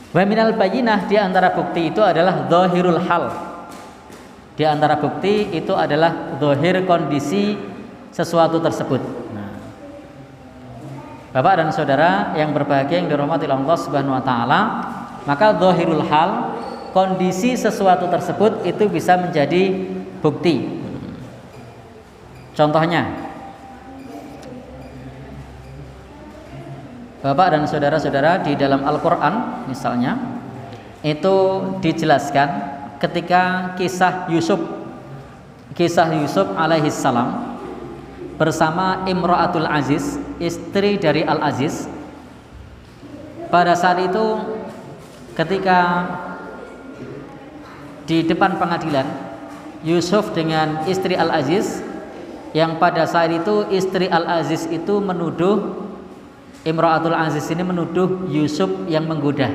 Wa minal bayyinah, di antara bukti itu adalah zahirul hal. Di antara bukti itu adalah zahir kondisi sesuatu tersebut. Nah, Bapak dan saudara yang berbahagia yang dirahmati Allah Subhanahu wa taala, maka zahirul hal, kondisi sesuatu tersebut itu bisa menjadi bukti. Contohnya, Bapak dan saudara-saudara, di dalam Al-Quran misalnya itu dijelaskan ketika kisah Yusuf alaihi salam bersama Imra'atul Aziz, istri dari Al-Aziz. Pada saat itu ketika di depan pengadilan, Yusuf dengan istri Al-Aziz, yang pada saat itu istri Al-Aziz itu menuduh, Imra'atul Aziz ini menuduh Yusuf yang menggoda.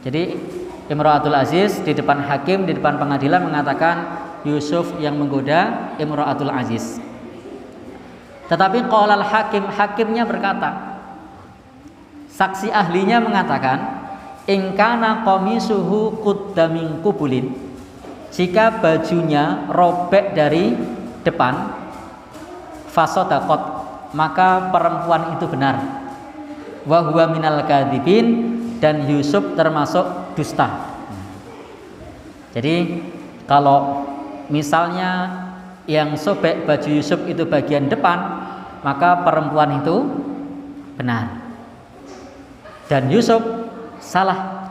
Jadi Imra'atul Aziz di depan hakim, di depan pengadilan mengatakan Yusuf yang menggoda Imra'atul Aziz. Tetapi qalal hakim, hakimnya berkata, saksi ahlinya mengatakan, in kana qamisuhu qudda min qubulin, jika bajunya robek dari depan, fasodaqat, maka perempuan itu benar. Wa huwa minal kadzibin, dan Yusuf termasuk dusta. Jadi kalau misalnya yang sobek baju Yusuf itu bagian depan, maka perempuan itu benar dan Yusuf salah.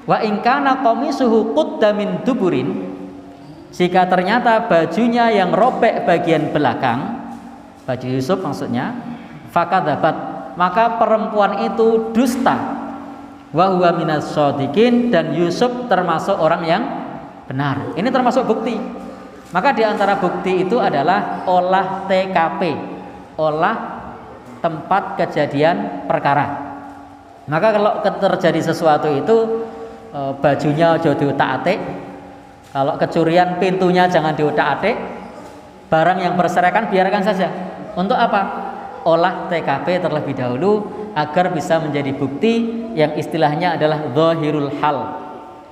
Wa in kana qamisuhu qudda min duburin, jika ternyata bajunya yang robek bagian belakang, baju Yusuf maksudnya, fakadzabat, maka perempuan itu dusta. Wa huwa minas shadiqin, dan Yusuf termasuk orang yang benar. Ini termasuk bukti. Maka di antara bukti itu adalah olah TKP, olah tempat kejadian perkara. Maka kalau terjadi sesuatu itu bajunya ojo diutak-atik, kalau kecurian pintunya jangan diutak-atik, barang yang berserakan biarkan saja. Untuk apa? Olah TKP terlebih dahulu agar bisa menjadi bukti yang istilahnya adalah zahirul hal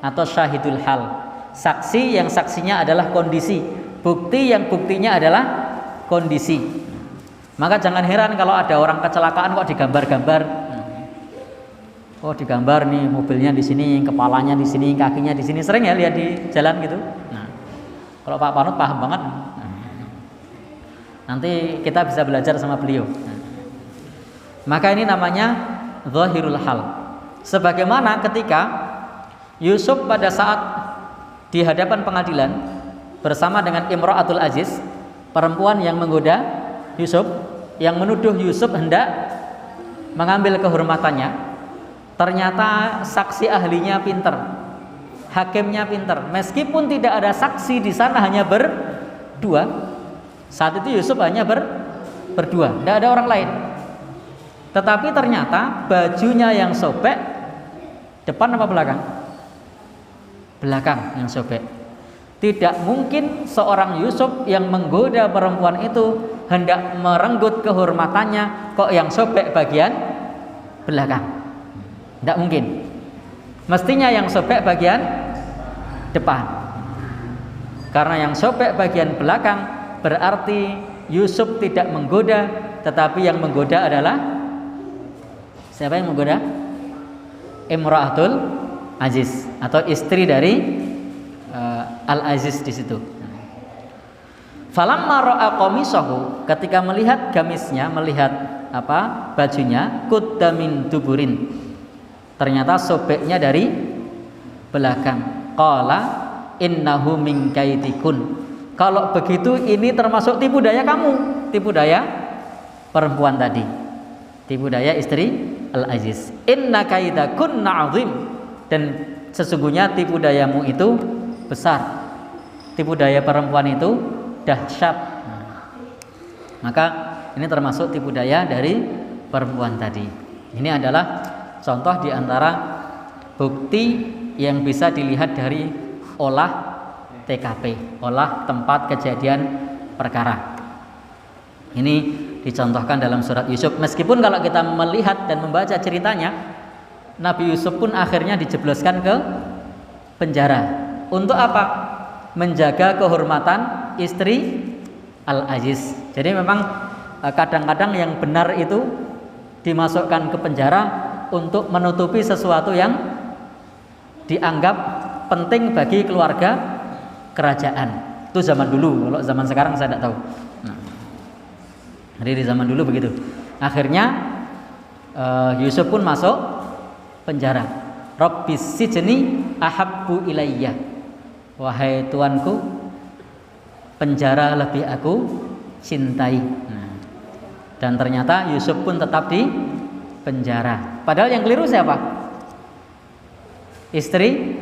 atau syahidul hal. Saksi yang saksinya adalah kondisi, bukti yang buktinya adalah kondisi. Maka jangan heran kalau ada orang kecelakaan kok digambar-gambar. Oh, digambar nih mobilnya di sini, kepalanya di sini, kakinya di sini. Sering ya lihat di jalan gitu. Nah, kalau Pak Panut paham banget. Nanti kita bisa belajar sama beliau. Maka ini namanya zahirul hal. Sebagaimana ketika Yusuf pada saat di hadapan pengadilan bersama dengan Imra'atul Aziz, perempuan yang menggoda Yusuf, yang menuduh Yusuf hendak mengambil kehormatannya. Ternyata saksi ahlinya pinter, hakimnya pinter. Meskipun tidak ada saksi di sana, hanya berdua. Saat itu Yusuf hanya berdua, tidak ada orang lain. Tetapi ternyata bajunya yang sobek, depan apa belakang? Belakang yang sobek. Tidak mungkin seorang Yusuf yang menggoda perempuan itu hendak merenggut kehormatannya kok yang sobek bagian belakang. Tidak mungkin. Mestinya yang sobek bagian depan. Karena yang sobek bagian belakang berarti Yusuf tidak menggoda, tetapi yang menggoda adalah siapa yang menggoda? Imra'atul Aziz atau istri dari Al-Aziz di situ. Falamma ra'a qamisahu, ketika melihat gamisnya, melihat bajunya, qudda min duburin, ternyata sobeknya dari belakang. Qala innahu min kaidikun, kalau begitu ini termasuk tipu daya kamu, tipu daya perempuan tadi, tipu daya istri Al-Aziz. Inna kaidakunna azim, dan sesungguhnya tipu dayamu itu besar, tipu daya perempuan itu dahsyat. Maka ini termasuk tipu daya dari perempuan tadi. Ini adalah contoh di antara bukti yang bisa dilihat dari olah TKP, olah tempat kejadian perkara. Ini dicontohkan dalam surat Yusuf. Meskipun kalau kita melihat dan membaca ceritanya, Nabi Yusuf pun akhirnya dijebloskan ke penjara. Untuk apa? Menjaga kehormatan istri Al-Aziz. Jadi memang kadang-kadang yang benar itu dimasukkan ke penjara untuk menutupi sesuatu yang dianggap penting bagi keluarga kerajaan. Itu zaman dulu. Kalau zaman sekarang saya tidak tahu. Jadi di zaman dulu begitu. Akhirnya Yusuf pun masuk penjara. Rabbis sijni ahabbu ilayya. Wahai tuanku, penjara lebih aku cintai. Dan ternyata Yusuf pun tetap di penjara. Padahal yang keliru siapa? Istri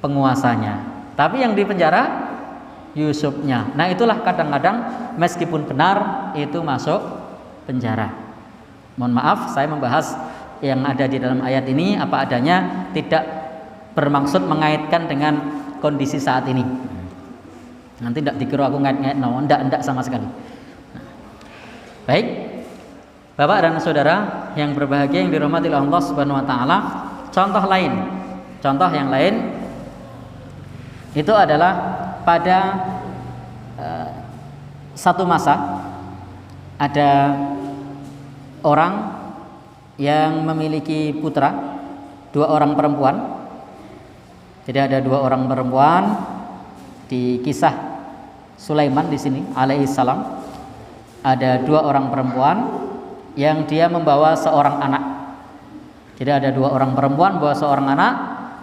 penguasanya. Tapi yang di penjara Yusufnya. Nah itulah kadang-kadang meskipun benar itu masuk penjara. Mohon maaf saya membahas yang ada di dalam ayat ini apa adanya, tidak bermaksud mengaitkan dengan kondisi saat ini. Nanti tidak dikira aku ngait-ngait, no, enggak sama sekali. Baik, Bapak dan Saudara yang berbahagia yang dirahmati oleh Allah Subhanahu wa taala, contoh yang lain itu adalah pada satu masa ada orang yang memiliki putra, 2 orang perempuan. Jadi ada 2 orang perempuan di kisah Sulaiman di sini alaihissalam. Ada 2 orang perempuan yang dia membawa seorang anak. Jadi ada 2 orang perempuan bawa seorang anak.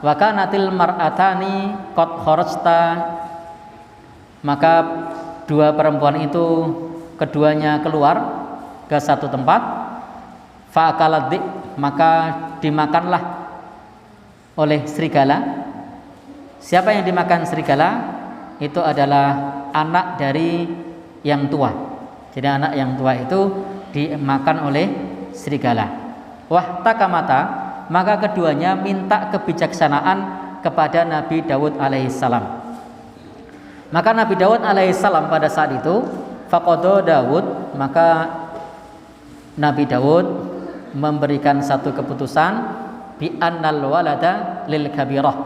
Wa kanatil mar'atani qad kharajta. Maka 2 perempuan itu keduanya keluar ke satu tempat. Fa'akalat dik, maka dimakanlah oleh serigala. Siapa yang dimakan serigala? Itu adalah anak dari yang tua. Jadi anak yang tua itu dimakan oleh serigala. Wah takamata, maka keduanya minta kebijaksanaan kepada Nabi Daud alaihissalam. Maka Nabi Daud alaihissalam pada saat itu faqada Daud, maka Nabi Daud memberikan satu keputusan bi annal walada lil kabirah,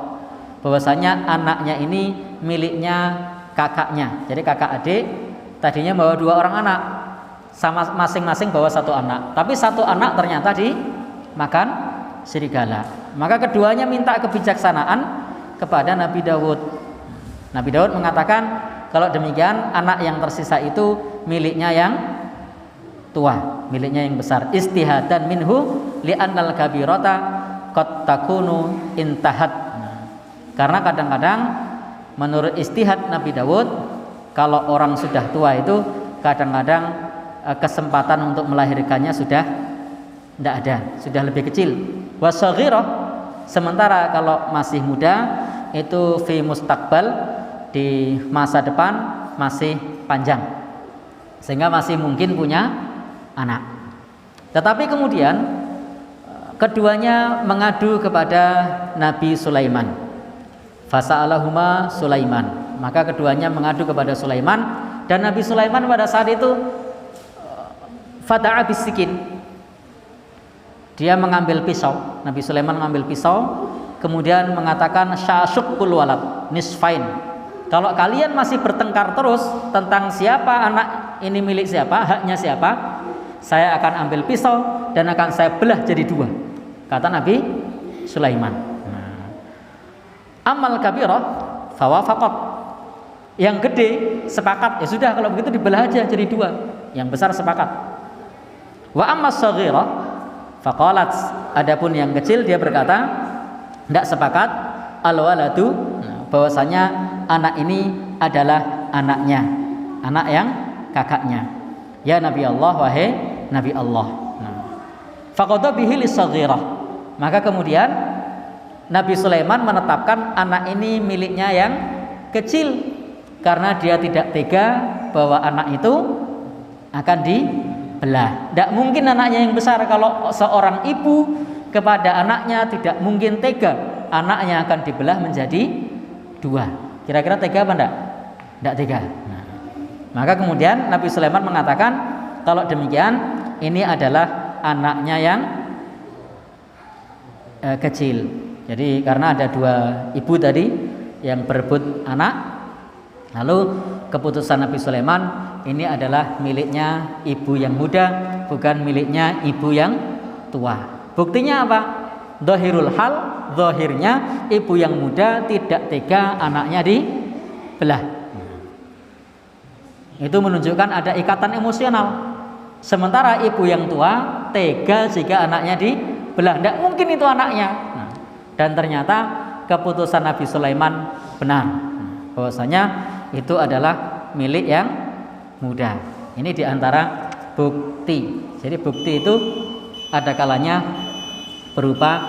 bahwasanya anaknya ini miliknya kakaknya. Jadi kakak adik tadinya bawa 2 orang anak, sama masing-masing bawa 1 anak, tapi 1 anak ternyata dimakan serigala. Maka keduanya minta kebijaksanaan kepada Nabi Daud. Nabi Daud mengatakan kalau demikian anak yang tersisa itu miliknya yang tua, miliknya yang besar. Istihadan minhu li'annal kabirata qad takunu intahat. Karena kadang-kadang menurut istihad Nabi Daud, kalau orang sudah tua itu kadang-kadang kesempatan untuk melahirkannya sudah tidak ada, sudah lebih kecil. Wasaghirah, sementara kalau masih muda itu fi mustaqbal, di masa depan masih panjang, sehingga masih mungkin punya anak. Tetapi kemudian keduanya mengadu kepada Nabi Sulaiman. Fasa'alahuma Sulaiman. Maka keduanya mengadu kepada Sulaiman, dan Nabi Sulaiman pada saat itu fada'a bisikin. Dia mengambil pisau. Nabi Sulaiman mengambil pisau, kemudian mengatakan sya'syuqqul walad nisfain. Kalau kalian masih bertengkar terus tentang siapa anak ini milik siapa, haknya siapa, saya akan ambil pisau dan akan saya belah jadi 2, kata Nabi Sulaiman. Amal kabirah fawafaqat. Yang gede sepakat, ya sudah kalau begitu dibelah aja jadi 2. Yang besar sepakat. Wa ammas saghira faqalat. Adapun yang kecil dia berkata tidak sepakat, al waladu, bahwasanya anak ini adalah anaknya, anak yang kakaknya. Ya Nabi Allah, wahai Nabi Allah. Faqada bihi lis-saghirah. Maka kemudian Nabi Sulaiman menetapkan anak ini miliknya yang kecil, karena dia tidak tega bahwa anak itu akan dibelah. Tidak mungkin anaknya yang besar. Kalau seorang ibu kepada anaknya tidak mungkin tega anaknya akan dibelah menjadi 2. Kira-kira tega apa enggak? Tidak tega. Maka kemudian Nabi Sulaiman mengatakan kalau demikian ini adalah anaknya yang kecil. Jadi karena ada dua ibu tadi yang berebut anak, lalu keputusan Nabi Sulaiman ini adalah miliknya ibu yang muda, bukan miliknya ibu yang tua. Buktinya apa? Zahirul hal, zahirnya ibu yang muda tidak tega anaknya dibelah. Itu menunjukkan ada ikatan emosional. Sementara ibu yang tua tega jika anaknya dibelah. Tidak mungkin itu anaknya. Dan ternyata keputusan Nabi Sulaiman benar, bahwasanya itu adalah milik yang muda. Ini diantara bukti. Jadi bukti itu ada kalanya berupa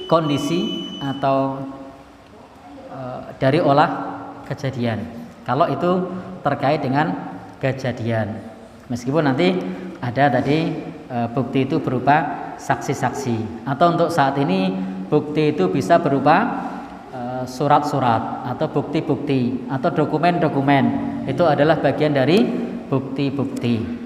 kondisi atau dari olah kejadian. Kalau itu terkait dengan kejadian, meskipun nanti ada tadi bukti itu berupa saksi-saksi, atau untuk saat ini bukti itu bisa berupa surat-surat atau bukti-bukti atau dokumen-dokumen. Itu adalah bagian dari bukti-bukti.